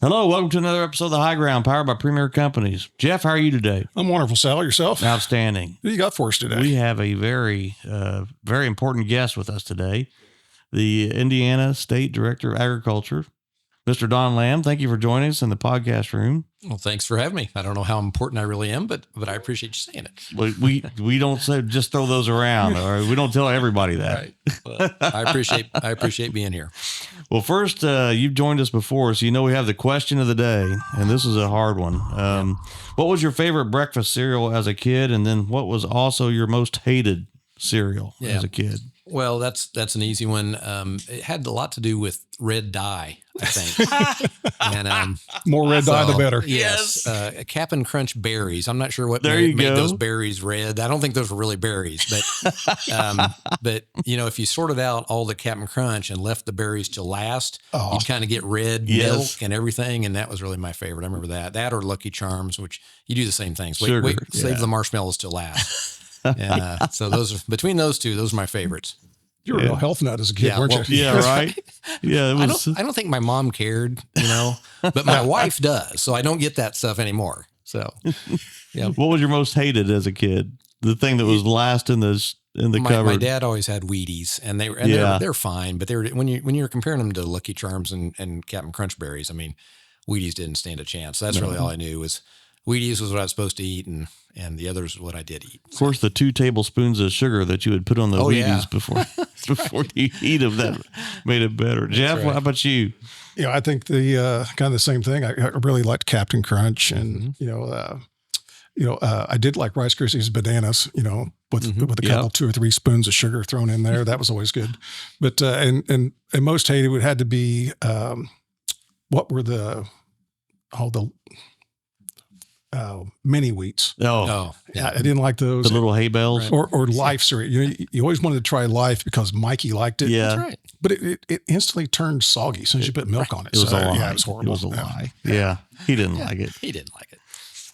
Hello, welcome to another episode of The High Ground, powered by Premier Companies. Jeff, how are you today? I'm wonderful, Sal. Yourself? Outstanding. What do you got for us today? We have a very important guest with us today, the Indiana State Director of Agriculture, Mr. Don Lamb. Thank you for joining us in the podcast room. Well, thanks for having me. I don't know how important I really am, but I appreciate you saying it. We don't say just throw those around, or we don't tell everybody that. Right. Well, I appreciate being here. Well, first, you've joined us before, so you know we have the question of the day, and this is a hard one. What was your favorite breakfast cereal as a kid, and then what was also your most hated cereal as a kid? Well, that's an easy one. It had a lot to do with red dye, I think. And more red dye, the better. Yes. Cap'n Crunch berries. I'm not sure what made those berries red. I don't think those were really berries, but if you sorted out all the Cap'n Crunch and left the berries till last, you'd kind of get red milk and everything. And that was really my favorite. I remember that or Lucky Charms, which you do the same things. Save the marshmallows till last. And so between those two, those are my favorites. You were a real health nut as a kid, weren't you? Yeah, right. Yeah, I don't think my mom cared, but my wife does. So I don't get that stuff anymore. So, yeah. What was your most hated as a kid? The thing that was last in the cupboard. My dad always had Wheaties, and they're fine, but when you're comparing them to Lucky Charms and Cap'n Crunch berries, I mean, Wheaties didn't stand a chance. So that's really all I knew was Wheaties was what I was supposed to eat, and the others was what I did eat. Of course, the 2 tablespoons of sugar that you would put on the Wheaties before you eat them, that made it better. Jeff, How about you? Yeah, I think the kind of the same thing. I really liked Captain Crunch, and I did like Rice Krispies bananas. With a couple, 2 or 3 spoons of sugar thrown in there. That was always good. But and most hated would had to be what were the mini wheats. Yeah. I didn't like those. The little hay bales. Right. Or Life cereal. You always wanted to try Life because Mikey liked it. Yeah. That's right. But it instantly turned soggy as soon as you put milk on it. It was a lie. Yeah, it was horrible. It was a lie. Yeah. He didn't like it. He didn't like it.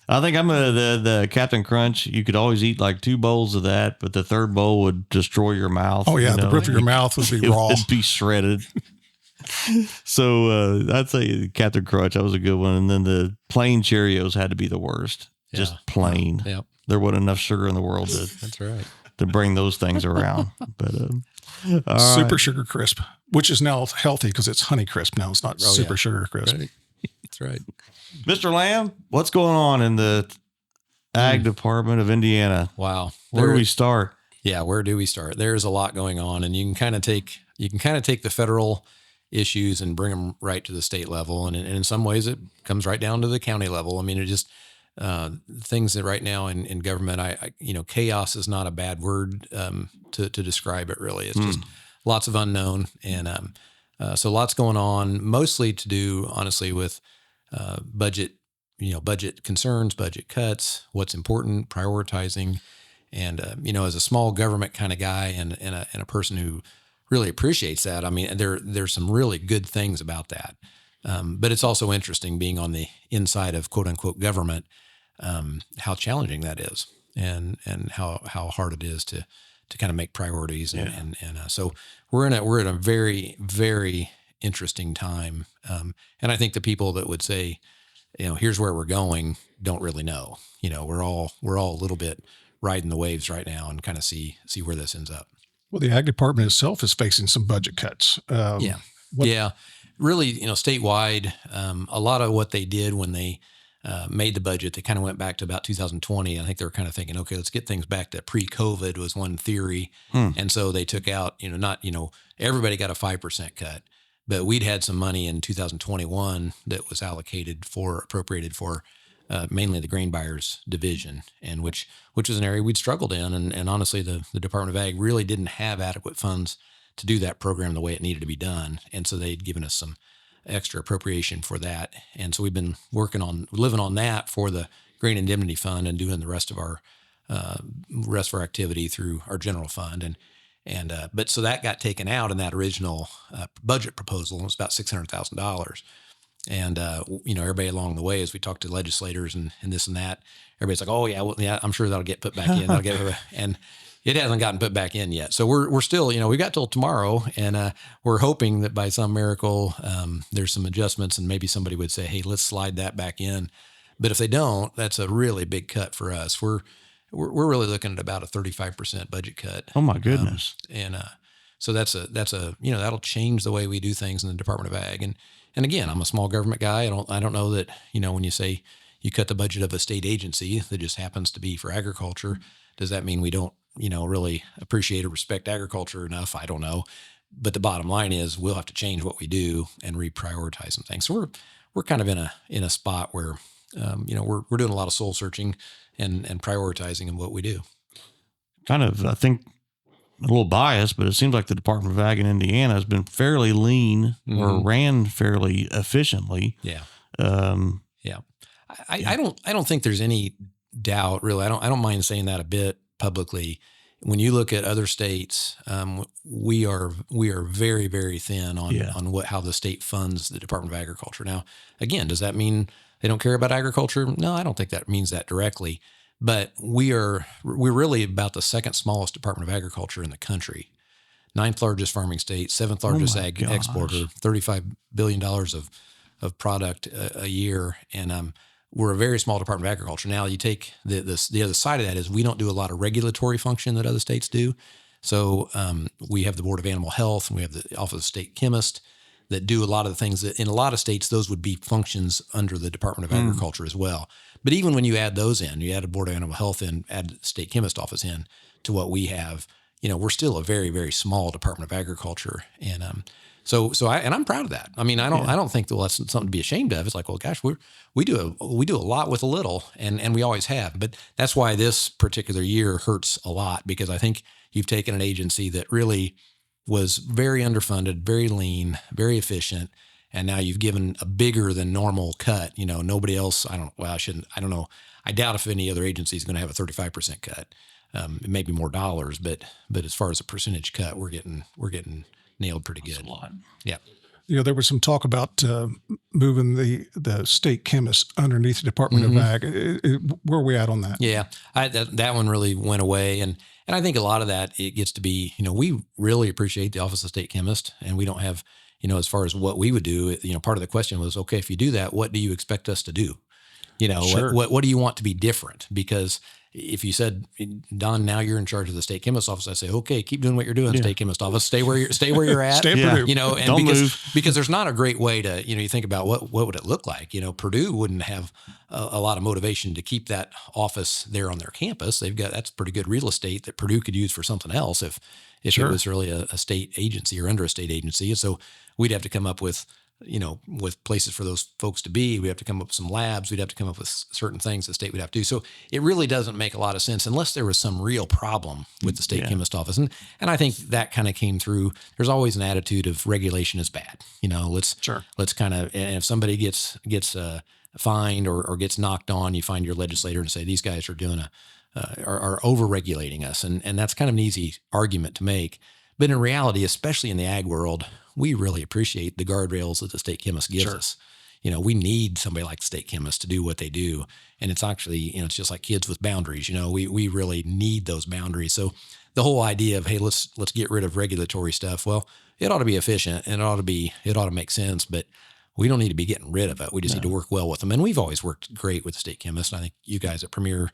I think I'm the Captain Crunch. You could always eat like 2 bowls of that, but the 3rd bowl would destroy your mouth. Oh, yeah. The roof of your mouth would be raw. It would be shredded. So I'd say Captain Crunch, that was a good one. And then the plain Cheerios had to be the worst. Yeah. Just plain. Yeah. There wasn't enough sugar in the world That's right. to bring those things around. But Super Sugar Crisp, which is now healthy because it's Honey Crisp now. It's not Super Sugar Crisp. Right. That's right. Mr. Lamb, what's going on in the Ag Department of Indiana? Wow. Where do we start? Yeah, where do we start? There's a lot going on, and you can kind of take the federal issues and bring them right to the state level, and in some ways it comes right down to the county level. I mean, it just things that right now in government, chaos is not a bad word to describe it. Really, it's just lots of unknown, and so lots going on. Mostly to do, honestly, with budget, budget concerns, budget cuts, what's important, prioritizing, and as a small government kind of guy and a person who really appreciates that. I mean, there's some really good things about that. But it's also interesting being on the inside of quote unquote government, how challenging that is and how hard it is to kind of make priorities. And so we're in a very, very interesting time. And I think the people that would say, here's where we're going, don't really know. We're all a little bit riding the waves right now and kind of see where this ends up. Well, the Ag Department itself is facing some budget cuts. Really, statewide, a lot of what they did when they made the budget, they kind of went back to about 2020. I think they were kind of thinking, okay, let's get things back to pre-COVID was one theory. And so they took out, everybody got a 5% cut, but we'd had some money in 2021 that was appropriated for mainly the grain buyers division, and which was an area we'd struggled in. And honestly, the Department of Ag really didn't have adequate funds to do that program the way it needed to be done. And so they'd given us some extra appropriation for that. And so we've been living on that for the Grain Indemnity Fund and doing the rest of our activity through our general fund. But so that got taken out in that original budget proposal. It was about $600,000. And, everybody along the way, as we talked to legislators and this and that, everybody's like, oh yeah, well, yeah, I'm sure that'll get put back in. It hasn't gotten put back in yet. So we're still, we got till tomorrow, and we're hoping that by some miracle, there's some adjustments, and maybe somebody would say, hey, let's slide that back in. But if they don't, that's a really big cut for us. We're really looking at about a 35% budget cut. Oh my goodness. So that's that'll change the way we do things in the Department of Ag. And again, I'm a small government guy. I don't know that, when you say you cut the budget of a state agency that just happens to be for agriculture, does that mean we don't, really appreciate or respect agriculture enough? I don't know. But the bottom line is we'll have to change what we do and reprioritize some things. So we're kind of in a spot where, we're doing a lot of soul searching and prioritizing in what we do. Kind of, I think, a little biased, but it seems like the Department of Ag in Indiana has been fairly lean or ran fairly efficiently. Yeah. I don't think there's any doubt, really. I don't mind saying that a bit publicly. When you look at other states, we are very, very thin on how the state funds the Department of Agriculture. Now, again, does that mean they don't care about agriculture? No, I don't think that means that directly. But we're really about the second smallest Department of Agriculture in the country. 9th largest farming state, 7th largest ag exporter, $35 billion of product a year. And we're a very small Department of Agriculture. Now you take the other side of that is we don't do a lot of regulatory function that other states do. So we have the Board of Animal Health, and we have the Office of State Chemist that do a lot of the things that in a lot of states, those would be functions under the Department of Agriculture as well. But even when you add those in, you add a Board of Animal Health in, add the State Chemist Office in to what we have, we're still a very, very small Department of Agriculture. And so I'm proud of that. I mean, I don't think that that's something to be ashamed of. It's like, well, gosh, we do a lot with a little, and we always have. But that's why this particular year hurts a lot, because I think you've taken an agency that really was very underfunded, very lean, very efficient, and now you've given a bigger than normal cut. Nobody else. I don't know. I doubt if any other agency is going to have a 35% cut. It may be more dollars, but as far as a percentage cut, we're getting nailed pretty good. That's a lot. Yeah. There was some talk about moving the state chemist underneath the Department of Ag. Where are we at on that? Yeah, that one really went away, and I think a lot of that, it gets to be, we really appreciate the Office of State Chemist, and we don't have, as far as what we would do, part of the question was, okay, if you do that, what do you expect us to do? Sure. What do you want to be different? Because if you said, Don, now you're in charge of the State Chemist Office, I say, okay, keep doing what you're doing, State Chemist Office. Stay where you're at. Stay at Purdue. And don't move. because there's not a great way to, you think about what would it look like? Purdue wouldn't have a lot of motivation to keep that office there on their campus. That's pretty good real estate that Purdue could use for something else if Sure. it was really a state agency or under a state agency. And so we'd have to come up with places for those folks to be. We'd have to come up with some labs. We'd have to come up with certain things the state would have to do. So it really doesn't make a lot of sense unless there was some real problem with the State Chemist Office. And I think that kind of came through. There's always an attitude of regulation is bad. Let's kind of, and if somebody gets fined or gets knocked on, you find your legislator and say, these guys are doing are over-regulating us. And that's kind of an easy argument to make. But in reality, especially in the ag world, we really appreciate the guardrails that the state chemist gives us. We need somebody like the state chemist to do what they do. And it's actually, it's just like kids with boundaries. We really need those boundaries. So the whole idea of, hey, let's get rid of regulatory stuff. Well, it ought to be efficient and it ought to make sense, but we don't need to be getting rid of it. We just need to work well with them. And we've always worked great with the state chemist. I think you guys at Premier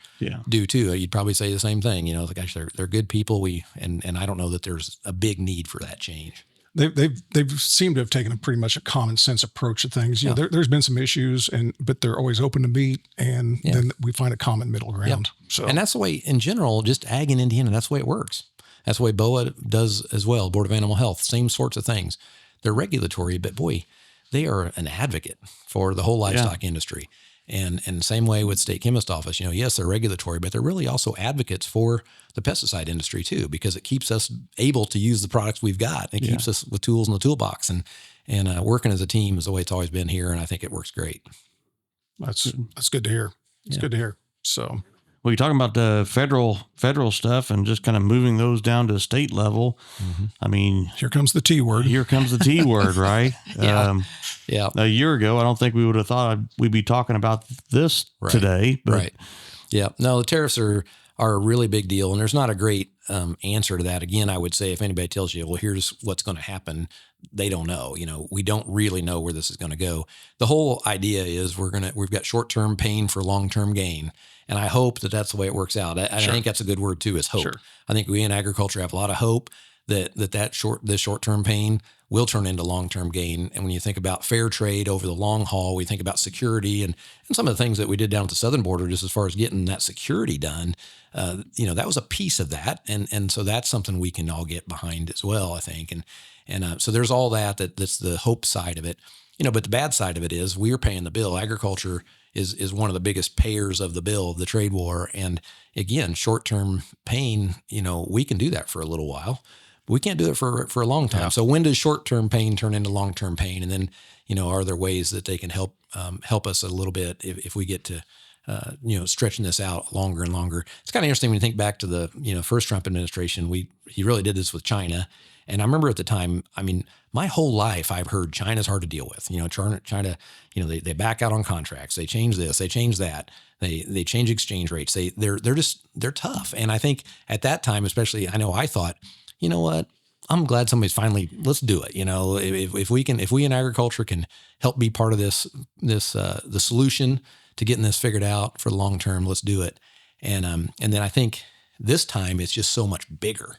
do too. You'd probably say the same thing. Gosh, they're good people. And I don't know that there's a big need for that change. They've seemed to have taken pretty much a common sense approach to things. There's been some issues, but they're always open to meet, and then we find a common middle ground. So, and that's the way, in general, just ag in Indiana, that's the way it works. That's the way BOA does as well. Board of Animal Health, same sorts of things. They're regulatory, but boy, they are an advocate for the whole livestock industry. And same way with State Chemist Office, yes, they're regulatory, but they're really also advocates for the pesticide industry too, because it keeps us able to use the products we've got. It keeps us with tools in the toolbox, and working as a team is the way it's always been here. And I think it works great. That's good to hear. It's good to hear. So, well, you're talking about the federal stuff and just kind of moving those down to state level. I mean, here comes the T word. Here comes the T word, right? A year ago, I don't think we would have thought we'd be talking about this today. But Yeah. No, the tariffs are are a really big deal. And there's not a great answer to that. Again, I would say if anybody tells you, well, here's what's going to happen, they don't know. We don't really know where this is going to go. The whole idea is we've got short-term pain for long-term gain. And I hope that that's the way it works out. I think that's a good word too, is hope. Sure. I think we in agriculture have a lot of hope that short-term pain will turn into long-term gain. And when you think about fair trade over the long haul, we think about security and some of the things that we did down at the southern border, just as far as getting that security done. That was a piece of that. And so that's something we can all get behind as well, I think. And so there's all that's the hope side of it. But the bad side of it is we're paying the bill. Agriculture is one of the biggest payers of the bill of the trade war. And again, short-term pain, we can do that for a little while. We can't do it for a long time. Yeah. So when does short-term pain turn into long-term pain? And then, are there ways that they can help us a little bit if we get to, stretching this out longer and longer? It's kind of interesting when you think back to the, first Trump administration. He really did this with China. And I remember at the time, my whole life I've heard China's hard to deal with. China, they back out on contracts. They change this, they change that. They change exchange rates. They're tough. And I think at that time, especially, I thought, you know what? I'm glad somebody's finally, let's do it. If we in agriculture can help be part of the solution to getting this figured out for the long term, let's do it. And then I think this time it's just so much bigger,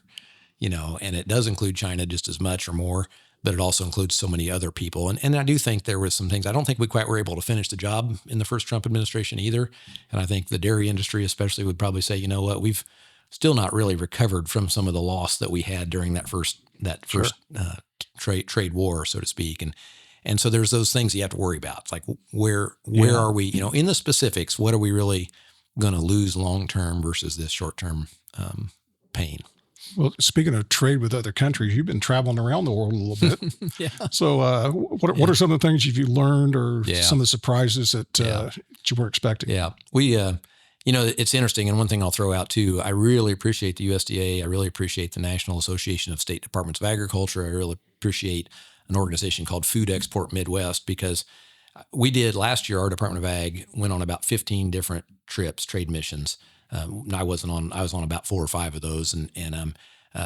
and it does include China just as much or more, but it also includes so many other people. And I do think there was some things, I don't think we quite were able to finish the job in the first Trump administration either. And I think the dairy industry especially would probably say, we've still not really recovered from some of the loss that we had during that first trade war, so to speak. And so there's those things you have to worry about. It's like, where are we, in the specifics, what are we really going to lose long-term versus this short-term pain? Well, speaking of trade with other countries, you've been traveling around the world a little bit. Yeah. So what are some of the things you've learned or some of the surprises that you were expecting? Yeah. We, it's interesting. And one thing I'll throw out too, I really appreciate the USDA. I really appreciate the National Association of State Departments of Agriculture. I really appreciate an organization called Food Export Midwest, because we did last year, our Department of Ag went on about 15 different trips, trade missions. I was on about 4 or 5 of those.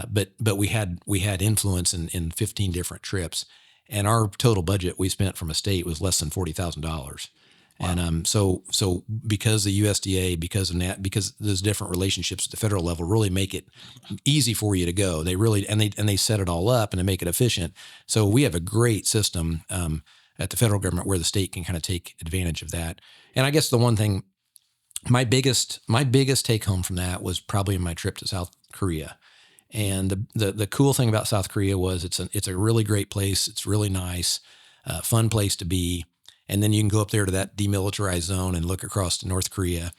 But we had influence in 15 different trips, and our total budget we spent from a state was less than $40,000. Wow. And so because the USDA, because those different relationships at the federal level really make it easy for you to go. They really and they set it all up and they make it efficient. So we have a great system at the federal government where the state can kind of take advantage of that. And I guess the one thing, my biggest take home from that was probably my trip to South Korea. And the cool thing about South Korea was it's a really great place. It's really nice, fun place to be. And then you can go up there to that demilitarized zone and look across to North Korea,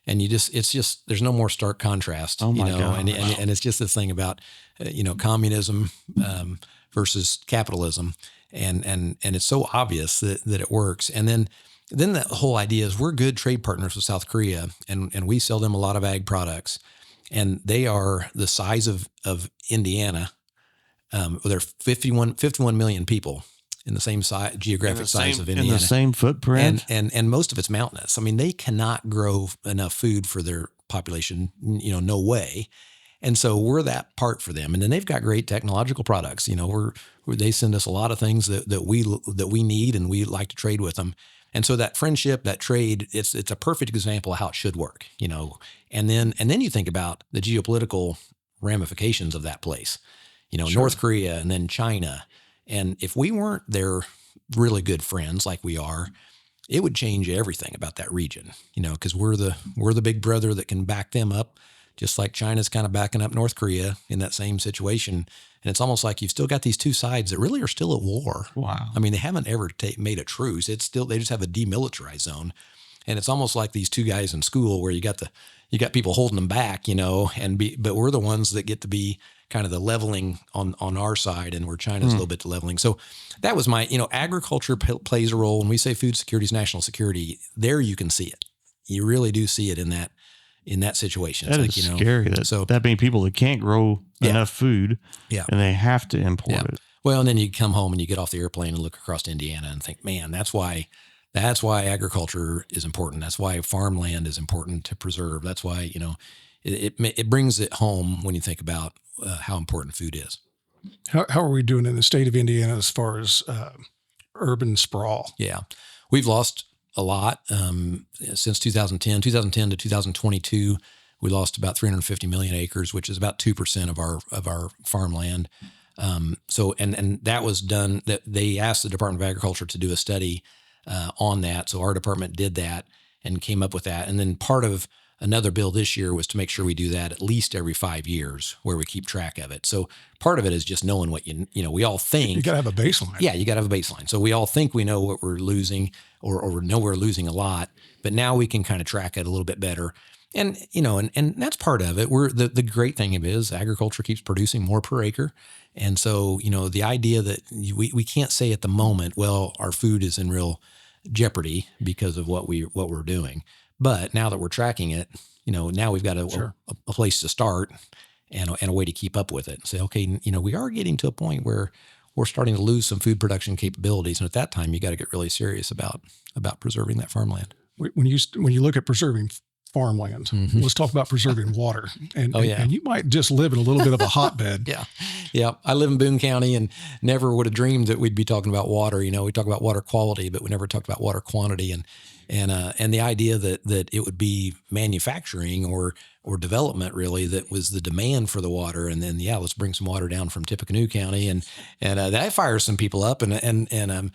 and there's no more stark contrast. Oh my God. And it's just this thing about communism versus capitalism, and it's so obvious that it works. And then the whole idea is we're good trade partners with South Korea, and we sell them a lot of ag products, and they are the size of Indiana. They're 51 million people. In the same geographic size of Indiana. In the same footprint. And most of it's mountainous. They cannot grow enough food for their population, no way. And so we're that part for them. And then they've got great technological products. They send us a lot of things that we need, and we like to trade with them. And so that friendship, that trade, it's a perfect example of how it should work, And then you think about the geopolitical ramifications of that place, Sure. North Korea and then China. And if we weren't their really good friends like we are, it would change everything about that region, because we're the big brother that can back them up, just like China's kind of backing up North Korea in that same situation. And it's almost like you've still got these two sides that really are still at war. Wow. They haven't ever made a truce. They just have a demilitarized zone. And it's almost like these two guys in school where you got people holding them back, but we're the ones that get to be kind of the leveling on our side, and where China's a little bit the leveling. So that was my, agriculture plays a role. When we say food security is national security, there you can see it. You really do see it in that situation. That is scary. That being people that can't grow enough food, and they have to import it. Well, and then you come home and you get off the airplane and look across to Indiana and think, man, that's why agriculture is important. That's why farmland is important to preserve. That's why, it brings it home when you think about how important food is. How are we doing in the state of Indiana as far as urban sprawl? Yeah, we've lost a lot since 2010 to 2022. We lost about 350 million acres, which is about 2% of our farmland. So that was done. That they asked the Department of Agriculture to do a study on that. So our department did that and came up with that. And then part of another bill this year was to make sure we do that at least every 5 years, where we keep track of it. So part of it is just knowing what we all think. You got to have a baseline. Yeah, you got to have a baseline. So we all think we know what we're losing, or know we're losing a lot, but now we can kind of track it a little bit better. And and that's part of it. The great thing of it is agriculture keeps producing more per acre. And so, the idea that we can't say at the moment, well, our food is in real jeopardy because of what we're doing. But now that we're tracking it, now we've got a place to start and a way to keep up with it. And say, okay, we are getting to a point where we're starting to lose some food production capabilities. And at that time, you got to get really serious about preserving that farmland. When you look at preserving farmland, let's talk about preserving water. And you might just live in a little bit of a hotbed. Yeah. I live in Boone County and never would have dreamed that we'd be talking about water. We talk about water quality, but we never talked about water quantity. And the idea that it would be manufacturing or development really that was the demand for the water, and then let's bring some water down from Tippecanoe County, and that fires some people up, and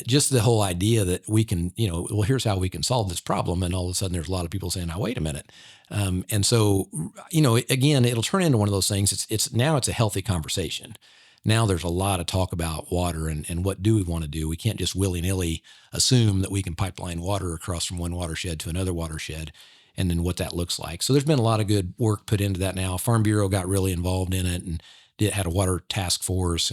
just the whole idea that we can here's how we can solve this problem, and all of a sudden there's a lot of people saying, now wait a minute, and so again it'll turn into one of those things. It's now it's a healthy conversation. Now there's a lot of talk about water and what do we want to do. We can't just willy-nilly assume that we can pipeline water across from one watershed to another watershed, and then what that looks like. So there's been a lot of good work put into that now. Farm Bureau got really involved in it and had a water task force.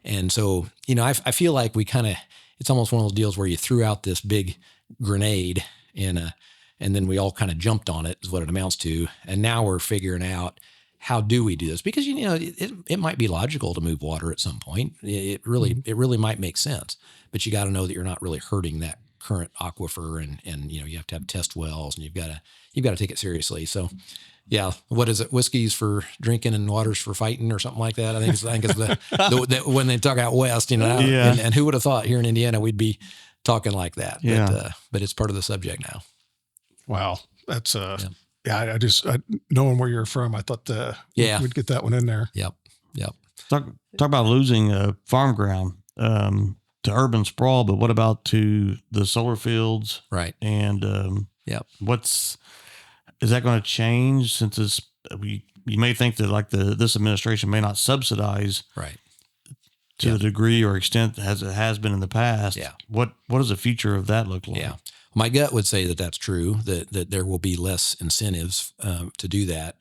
And so, I feel like it's almost one of those deals where you threw out this big grenade and then we all kind of jumped on it is what it amounts to. And now we're figuring out, how do we do this? Because, it might be logical to move water at some point. It really might make sense, but you got to know that you're not really hurting that current aquifer, and you have to have test wells, and you've got to take it seriously. So, yeah, what is it? Whiskey's for drinking and water's for fighting, or something like that. I think it's the when they talk out west, and who would have thought here in Indiana we'd be talking like that? Yeah. But it's part of the subject now. Wow, that's I just knowing where you're from, I thought we'd get that one in there. Yep. Talk about losing farm ground to urban sprawl, but what about to the solar fields? Right. And is that going to change, since you may think that this administration may not subsidize right to the degree or extent as it has been in the past. Yeah. What does the future of that look like? Yeah. My gut would say that that's true, that there will be less incentives to do that.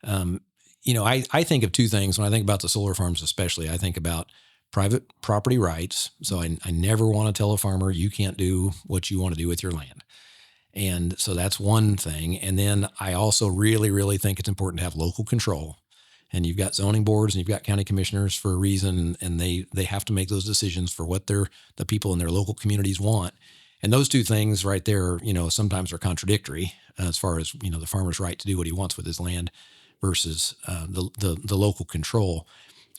I think of two things when I think about the solar farms, especially. I think about private property rights. So I never want to tell a farmer, you can't do what you want to do with your land. And so that's one thing. And then I also really, really think it's important to have local control. And you've got zoning boards and you've got county commissioners for a reason, and they have to make those decisions for what the people in their local communities want. And those two things right there, sometimes are contradictory as far as, the farmer's right to do what he wants with his land versus the local control.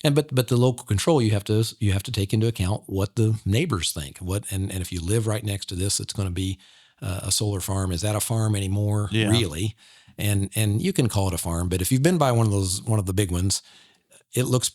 But the local control, you have to take into account what the neighbors think. And if you live right next to this, it's going to be a solar farm. Is that a farm anymore? Yeah. Really? And you can call it a farm, but if you've been by one of the big ones, it looks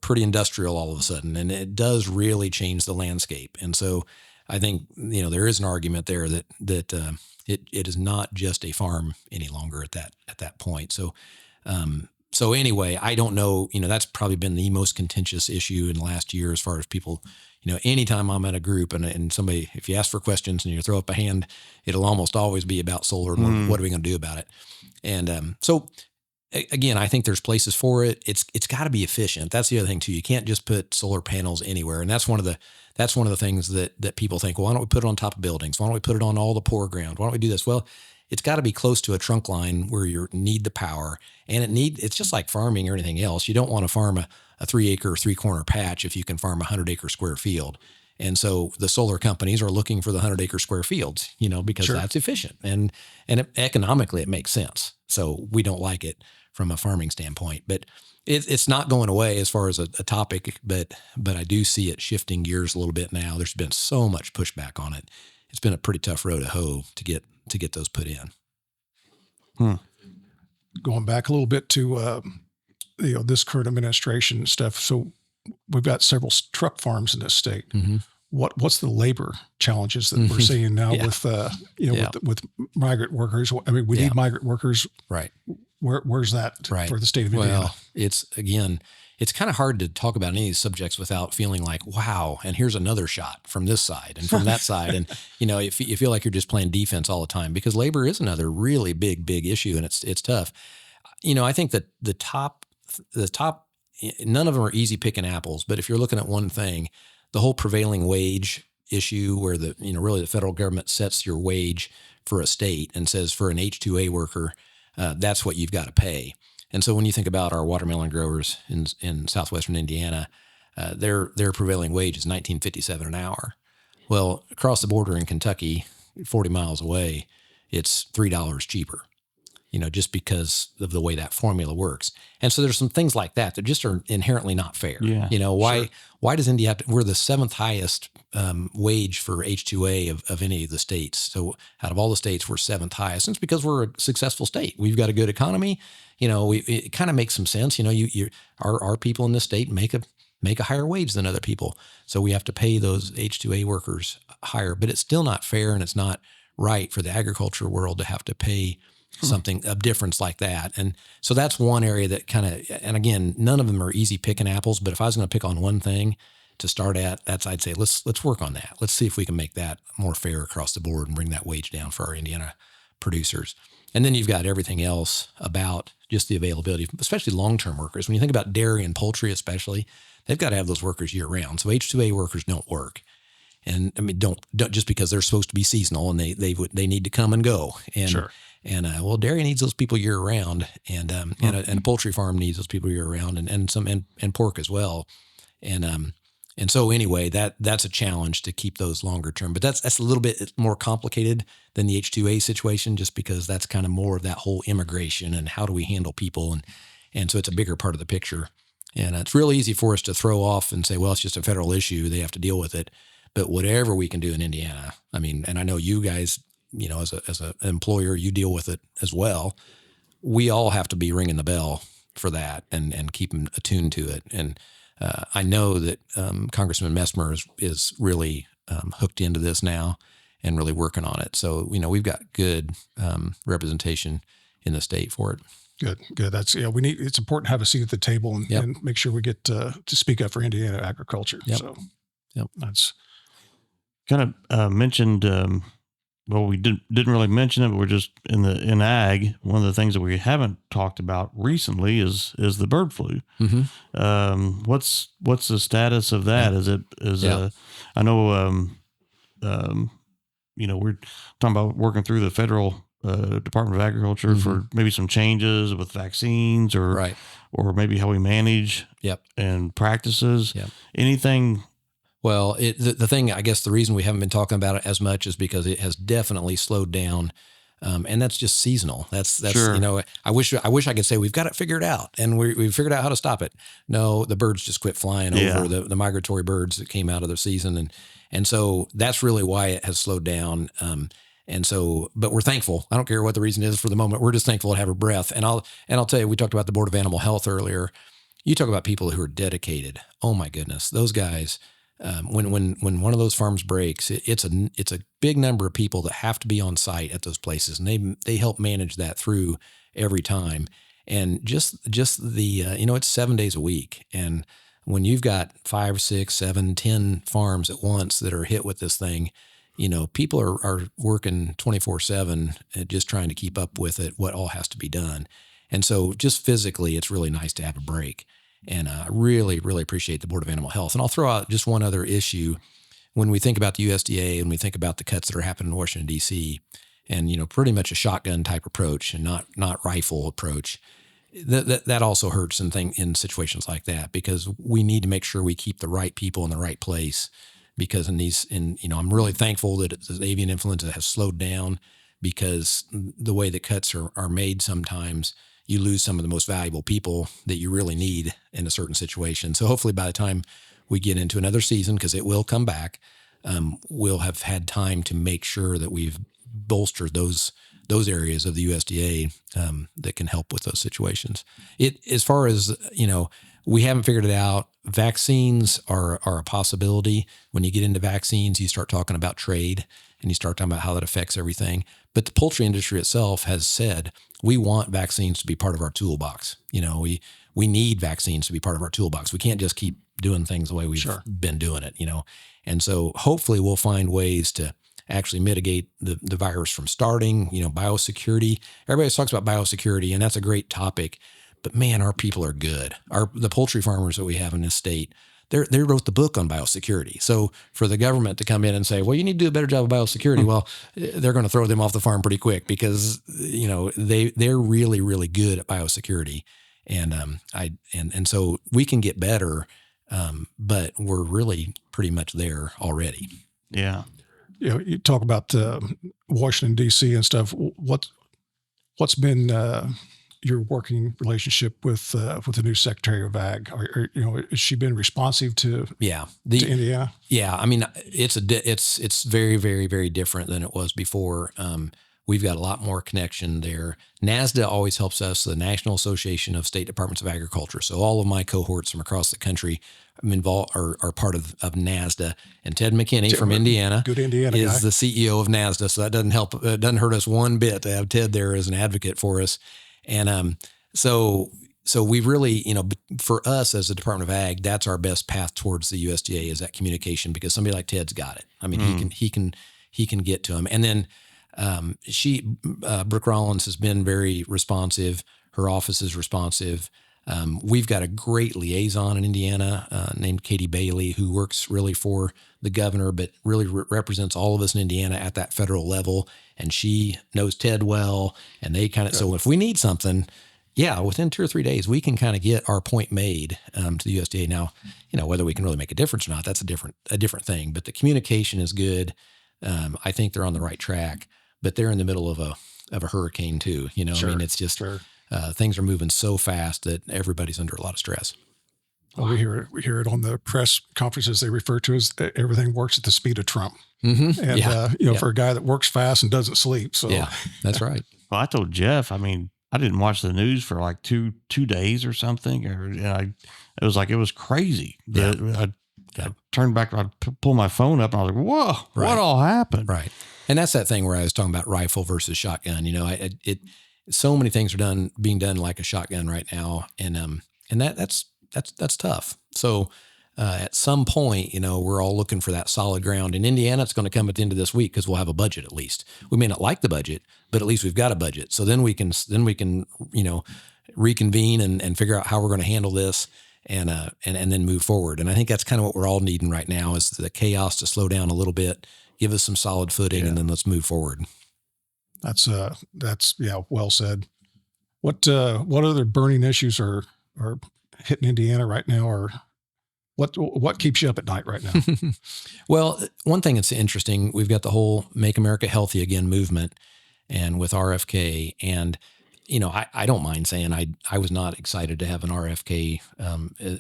pretty industrial all of a sudden, and it does really change the landscape. And so I think, there is an argument there that it is not just a farm any longer at that point. So anyway, I don't know, that's probably been the most contentious issue in the last year as far as people, anytime I'm at a group and somebody, if you ask for questions and you throw up a hand, it'll almost always be about solar and what are we going to do about it? And so again, I think there's places for it. It's got to be efficient. That's the other thing too. You can't just put solar panels anywhere. And that's one of the things that people think, well, why don't we put it on top of buildings? Why don't we put it on all the poor ground? Why don't we do this? Well, it's got to be close to a trunk line where you need the power, and it's just like farming or anything else. You don't want to farm a 3 acre, 3 corner patch if you can farm a 100 acre square field. And so the solar companies are looking for the 100-acre square fields, because Sure. that's efficient and economically it makes sense. So we don't like it from a farming standpoint, but it's not going away as far as a topic, but I do see it shifting gears a little bit now. There's been so much pushback on it. It's been a pretty tough row to hoe to get those put in. Going back a little bit to this current administration stuff. So we've got several truck farms in this state. Mm-hmm. What's the labor challenges that we're seeing now with migrant workers? I mean, we need migrant workers. Right. Where's that for the state of Indiana? Well, it's kind of hard to talk about any of these subjects without feeling like, wow, and here's another shot from this side and from that side. And, you feel like you're just playing defense all the time, because labor is another really big issue, and it's tough. I think that the top, none of them are easy picking apples, but if you're looking at one thing, the whole prevailing wage issue, where really the federal government sets your wage for a state and says for an H-2A worker, that's what you've got to pay. And so when you think about our watermelon growers in southwestern Indiana, their prevailing wage is $19.57 an hour. Well, across the border in Kentucky, 40 miles away, it's $3 cheaper, just because of the way that formula works. And so there's some things like that just are inherently not fair. Yeah, why does India have to, we're the seventh highest wage for H-2A of any of the states. So out of all the states, we're seventh highest. And it's because we're a successful state. We've got a good economy. It kind of makes some sense. Our people in this state make a higher wage than other people. So we have to pay those H-2A workers higher, but it's still not fair, and it's not right for the agriculture world to have to pay something, a difference like that. And so that's one area that and again, none of them are easy picking apples, but if I was going to pick on one thing to start at, I'd say, let's work on that. Let's see if we can make that more fair across the board and bring that wage down for our Indiana producers. And then you've got everything else about just the availability, especially long-term workers. When you think about dairy and poultry, especially, they've got to have those workers year round. So H-2A workers don't work. And I mean, don't just because they're supposed to be seasonal and they need to come and go. And, Sure. And dairy needs those people year round, and a poultry farm needs those people year round, and pork as well. And so anyway, that's a challenge to keep those longer term. But that's a little bit more complicated than the H-2A situation, just because that's kind of more of that whole immigration and how do we handle people, and so it's a bigger part of the picture. And it's really easy for us to throw off and say, well, it's just a federal issue; they have to deal with it. But whatever we can do in Indiana, I mean, and I know you guys, as an employer, you deal with it as well. We all have to be ringing the bell for that and keep them attuned to it. And I know that Congressman Messmer is really hooked into this now and really working on it. So, we've got good representation in the state for it. Good. That's it's important to have a seat at the table and make sure we get to speak up for Indiana agriculture. Yep. So that's kind of mentioned. Well, we didn't really mention it, but we're just in ag. One of the things that we haven't talked about recently is the bird flu. Mm-hmm. What's the status of that? I know, we're talking about working through the federal Department of Agriculture for maybe some changes with vaccines or maybe how we manage and practices. Yep. Anything. Well, the thing, I guess the reason we haven't been talking about it as much is because it has definitely slowed down. And that's just seasonal. That's sure. I wish I could say we've got it figured out and we've figured out how to stop it. No, the birds just quit flying over, the migratory birds that came out of the season. And so that's really why it has slowed down. But we're thankful. I don't care what the reason is for the moment. We're just thankful to have her breath. And I'll tell you, we talked about the Board of Animal Health earlier. You talk about people who are dedicated. Oh my goodness. Those guys, when one of those farms breaks, it's a big number of people that have to be on site at those places, and they help manage that through every time. And just the it's 7 days a week, and when you've got 5, 6, 7, 10 farms at once that are hit with this thing, people are working 24/7 just trying to keep up with it, what all has to be done. And so just physically, it's really nice to have a break. And I really, really appreciate the Board of Animal Health. And I'll throw out just one other issue. When we think about the USDA and we think about the cuts that are happening in Washington, D.C., and, pretty much a shotgun type approach and not rifle approach, that also hurts in situations like that, because we need to make sure we keep the right people in the right place because I'm really thankful that the avian influenza has slowed down, because the way the cuts are made, sometimes you lose some of the most valuable people that you really need in a certain situation. So hopefully by the time we get into another season, because it will come back, we'll have had time to make sure that we've bolstered those areas of the USDA that can help with those situations. As far as, we haven't figured it out. Vaccines are a possibility. When you get into vaccines, you start talking about trade and you start talking about how that affects everything. But the poultry industry itself has said, we want vaccines to be part of our toolbox. We need vaccines to be part of our toolbox. We can't just keep doing things the way we've been doing it, And so hopefully we'll find ways to actually mitigate the virus from starting, biosecurity. Everybody talks about biosecurity, and that's a great topic. But man, our people are good. The poultry farmers that we have in this state, they wrote the book on biosecurity. So for the government to come in and say, well, you need to do a better job of biosecurity, well, they're going to throw them off the farm pretty quick, because they're really, really good at biosecurity, and so we can get better, but we're really pretty much there already. Yeah. You talk about Washington D.C. and stuff. What's been your working relationship with the new Secretary of Ag? Has she been responsive to to Indiana? Yeah, I mean, it's very, very, very different than it was before. We've got a lot more connection there. NASDA always helps us, the National Association of State Departments of Agriculture. So all of my cohorts from across the country are part of NASDA. And Ted McKinney from Indiana, good Indiana is guy, the CEO of NASDA. So that doesn't help. It doesn't hurt us one bit to have Ted there as an advocate for us. And so we really, for us as the Department of Ag, that's our best path towards the USDA, is that communication, because somebody like Ted's got it. I mean, he can get to him. And then Brooke Rollins has been very responsive. Her office is responsive. We've got a great liaison in Indiana named Katie Bailey, who works really for the governor, but really represents all of us in Indiana at that federal level. And she knows Ted well. And they so if we need something, within 2 or 3 days, we can kind of get our point made to the USDA. Now, whether we can really make a difference or not, that's a different thing. But the communication is good. I think they're on the right track, but they're in the middle of a hurricane too. I mean, it's just things are moving so fast that everybody's under a lot of stress. Well, we hear it on the press conferences. They refer to as everything works at the speed of Trump. Mm-hmm. And for a guy that works fast and doesn't sleep. So that's right. Well, I told Jeff, I mean, I didn't watch the news for like two days or something. It was crazy. I turned back, I pulled my phone up and I was like, whoa, what all happened? Right. And that's that thing where I was talking about rifle versus shotgun. So many things are being done like a shotgun right now. And that's tough. So, at some point, we're all looking for that solid ground. In Indiana, it's going to come at the end of this week, because we'll have a budget at least. We may not like the budget, but at least we've got a budget. So then we can reconvene and figure out how we're going to handle this and then move forward. And I think that's kind of what we're all needing right now, is the chaos to slow down a little bit, give us some solid footing, and then let's move forward. That's well said. What other burning issues are hitting Indiana right now, or what keeps you up at night right now? Well, one thing that's interesting, we've got the whole Make America Healthy Again movement, and with RFK, and I don't mind saying I was not excited to have an RFK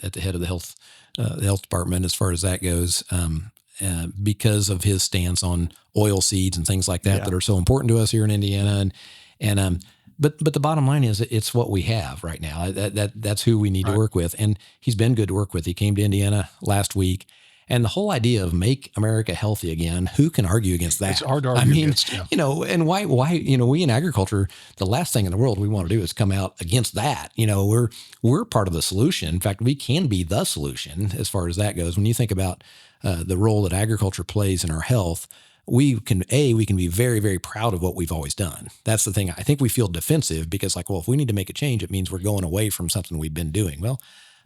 at the head of the health department as far as that goes, because of his stance on oil seeds and things like that that are so important to us here in Indiana, But the bottom line is, it's what we have right now. That's who we need to work with. And he's been good to work with. He came to Indiana last week. And the whole idea of Make America Healthy Again, who can argue against that? It's hard to argue against, and why, we in agriculture, the last thing in the world we want to do is come out against that. We're part of the solution. In fact, we can be the solution as far as that goes. When you think about the role that agriculture plays in our health, we can be very, very proud of what we've always done. That's the thing. I think we feel defensive because if we need to make a change, it means we're going away from something we've been doing. Well,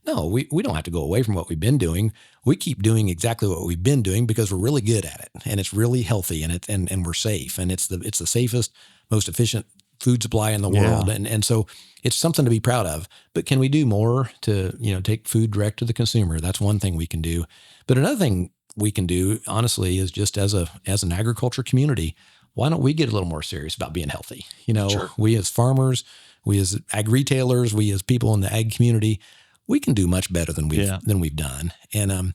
no, we don't have to go away from what we've been doing. We keep doing exactly what we've been doing because we're really good at it, and it's really healthy, and we're safe, and it's the safest, most efficient food supply in the world. And so it's something to be proud of. But can we do more to, take food direct to the consumer? That's one thing we can do. But another thing we can do, honestly, is just as an agriculture community, why don't we get a little more serious about being healthy? Sure. We as farmers, we as ag retailers, we as people in the ag community, we can do much better than we've done. And,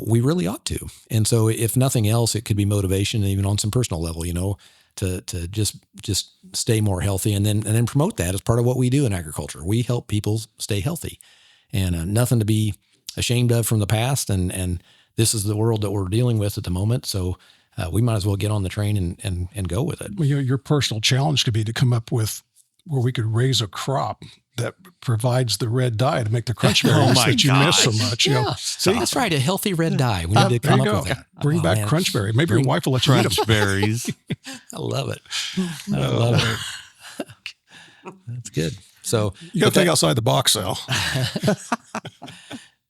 we really ought to. And so if nothing else, it could be motivation, even on some personal level, to just stay more healthy and then promote that as part of what we do in agriculture. We help people stay healthy, and nothing to be ashamed of from the past. And this is the world that we're dealing with at the moment. So we might as well get on the train and go with it. Well, your personal challenge could be to come up with where we could raise a crop that provides the red dye to make the crunch berries that you miss so much. Yeah, that's right. A healthy red dye. We need to come up with that. Bring back crunch berry. Maybe your wife will let you eat them. Crunch berries. I love it. I love it. That's good. So you got to think outside the box, Al.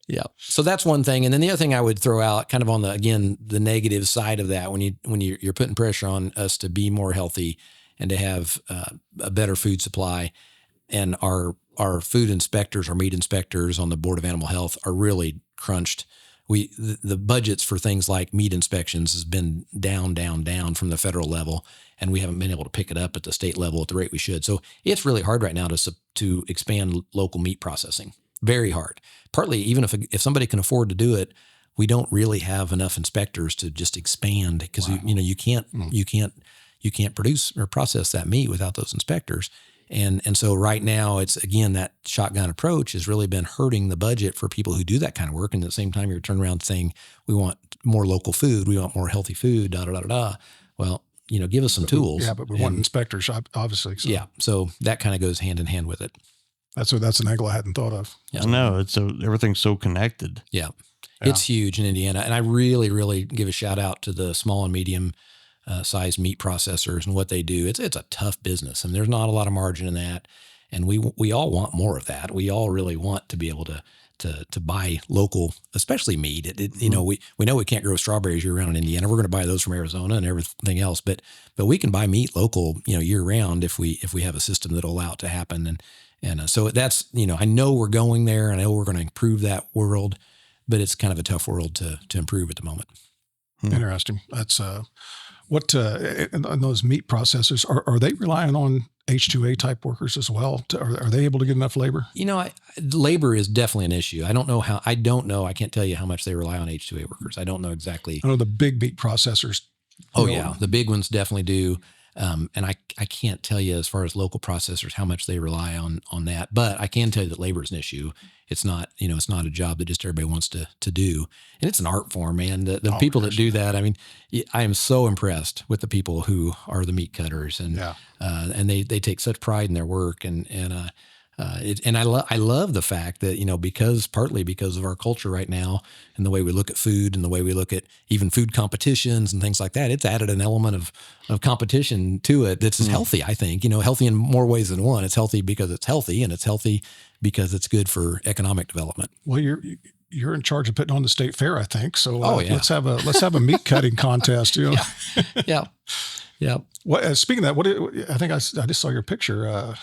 Yeah. So that's one thing. And then the other thing I would throw out kind of on the negative side of that, when you're putting pressure on us to be more healthy and to have a better food supply, and our food inspectors, our meat inspectors on the Board of Animal Health are really crunched. The budgets for things like meat inspections has been down from the federal level, and we haven't been able to pick it up at the state level at the rate we should. So it's really hard right now to expand local meat processing. Very hard. Partly, even if somebody can afford to do it, we don't really have enough inspectors to just expand, because you can't produce or process that meat without those inspectors. And so right now, it's, again, that shotgun approach has really been hurting the budget for people who do that kind of work. And at the same time, you're turning around saying, we want more local food, we want more healthy food, Well, give us some tools. Yeah, but we want inspectors, obviously. So. Yeah, so that kind of goes hand in hand with it. That's an angle I hadn't thought of. Yeah. I know, everything's so connected. Yeah. It's huge in Indiana. And I really, really give a shout out to the small and medium size meat processors and what they do. It's a tough business, and there's not a lot of margin in that. And we all want more of that. We all really want to be able to buy local, especially meat. We know we can't grow strawberries year round in Indiana. We're going to buy those from Arizona and everything else, but we can buy meat local, year round if we have a system that'll allow it to happen. And so that's, I know we're going there, and I know we're going to improve that world, but it's kind of a tough world to improve at the moment. Interesting. That's and those meat processors, are they relying on H-2A type workers as well? Are they able to get enough labor? Labor is definitely an issue. I don't know. I can't tell you how much they rely on H-2A workers. I don't know exactly. I know the big meat processors. Yeah. The big ones definitely do. And I can't tell you as far as local processors how much they rely on that, but I can tell you that labor is an issue. It's not, it's not a job that just everybody wants to do. And it's an art form, man. The people that do that, I mean, I am so impressed with the people who are the meat cutters, and they take such pride in their work, and I love the fact that, partly because of our culture right now and the way we look at food and the way we look at even food competitions and things like that, it's added an element of competition to it that's healthy, I think, healthy in more ways than one. It's healthy because it's healthy, and it's healthy because it's good for economic development. Well, you're in charge of putting on the state fair, I think. So let's have a meat cutting contest. Yeah. What, speaking of that, I think I just saw your picture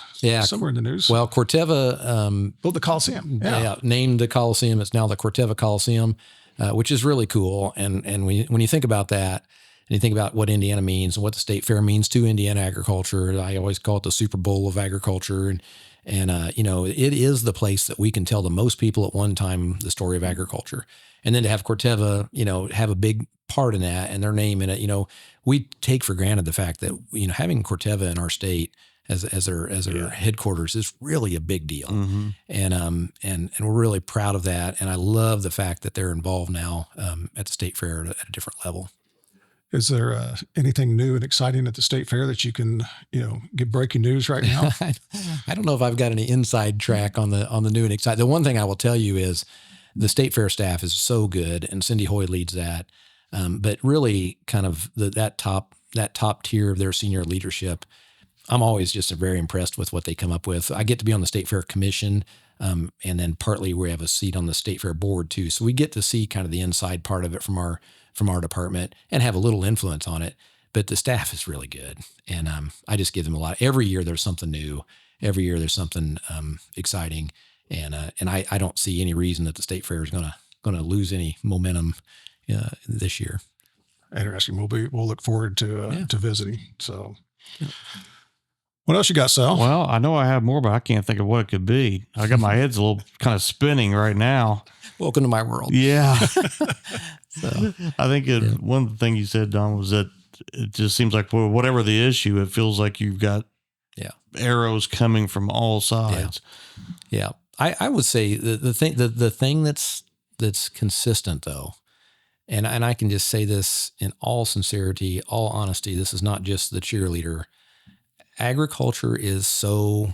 somewhere in the news. Well, Corteva built the Coliseum. Yeah, named the Coliseum. It's now the Corteva Coliseum, which is really cool. And when you think about that, and you think about what Indiana means and what the state fair means to Indiana agriculture, I always call it the Super Bowl of agriculture. And it is the place that we can tell the most people at one time the story of agriculture. And then to have Corteva, have a big part in that and their name in it, we take for granted the fact that, having Corteva in our state as their headquarters is really a big deal. Mm-hmm. And we're really proud of that. And I love the fact that they're involved now at the state fair at a different level. Is there anything new and exciting at the state fair that you can, give breaking news right now? I don't know if I've got any inside track on the new and exciting. The one thing I will tell you is the state fair staff is so good, and Cindy Hoy leads that. But really, kind of that top tier of their senior leadership, I'm always just very impressed with what they come up with. I get to be on the state fair commission, and then partly we have a seat on the state fair board too. So we get to see kind of the inside part of it from our department and have a little influence on it. But the staff is really good, and I just give them a lot. Every year there's something new. Every year there's something exciting, and I don't see any reason that the state fair is going to lose any momentum this year. Interesting. We'll look forward to visiting. So, what else you got, Sal? Well, I know I have more, but I can't think of what it could be. I got my head's a little kind of spinning right now. Welcome to my world. Yeah. So, I think one thing you said, Don, was that it just seems like whatever the issue, it feels like you've got arrows coming from all sides. Yeah. I would say the thing that's consistent though, and I can just say this in all sincerity, all honesty, this is not just the cheerleader. Agriculture is so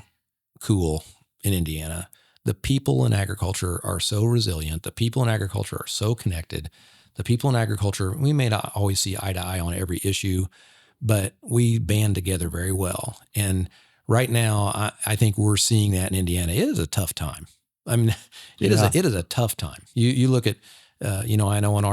cool in Indiana. The people in agriculture are so resilient. The people in agriculture are so connected. The people in agriculture, we may not always see eye to eye on every issue, but we band together very well. And right now, I think we're seeing that in Indiana. It is a tough time. I mean, it is a tough time. You look at, I know on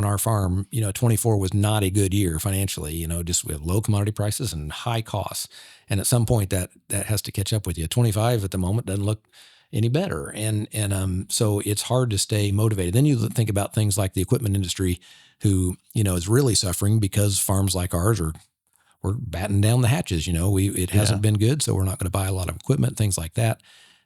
our farm, 24 was not a good year financially. Just we have low commodity prices and high costs, and at some point that has to catch up with you. 25 at the moment doesn't look any better, and so it's hard to stay motivated. Then you think about things like the equipment industry, who is really suffering because farms like ours we're batting down the hatches. It hasn't been good, so we're not going to buy a lot of equipment, things like that.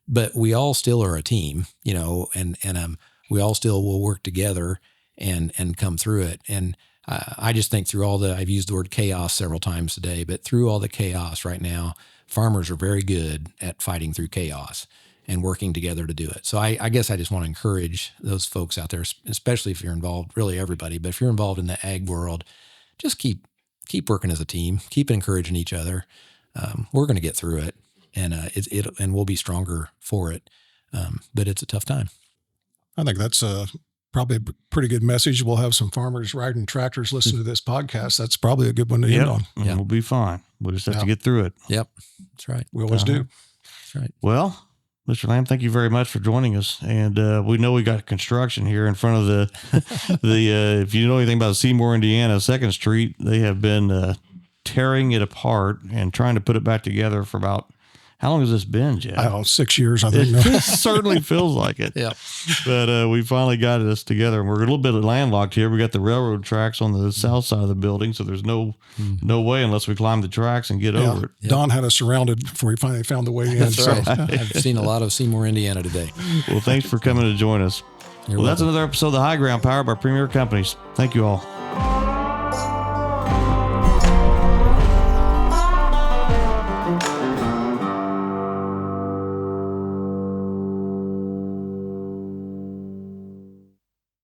But we all still are a team, and we all still will work together and come through it. And I just think through I've used the word chaos several times today, but through all the chaos right now, farmers are very good at fighting through chaos and working together to do it. So I guess I just want to encourage those folks out there, especially if you're involved, really everybody, but if you're involved in the ag world, just keep working as a team, keep encouraging each other. We're going to get through it, and and we'll be stronger for it. But it's a tough time. I think that's probably a pretty good message. We'll have some farmers riding tractors listening to this podcast. That's probably a good one to end on. Yeah, we'll be fine. We'll just have to get through it. Yep, that's right. We always do. That's right. Well, Mr. Lamb, thank you very much for joining us. And we know we got construction here in front of the if you know anything about Seymour, Indiana, 2nd Street, they have been tearing it apart and trying to put it back together for about, how long has this been, Jeff? I don't know, 6 years, I think. It certainly feels like it. Yeah. But we finally got this together, and we're a little bit landlocked here. We got the railroad tracks on the south side of the building, so there's no way unless we climb the tracks and get over it. Yep. Don had us surrounded before he finally found the way in. That's right. I've seen a lot of Seymour, Indiana today. Well, thanks for coming to join us. You're welcome. That's another episode of The High Ground, powered by Premier Companies. Thank you all.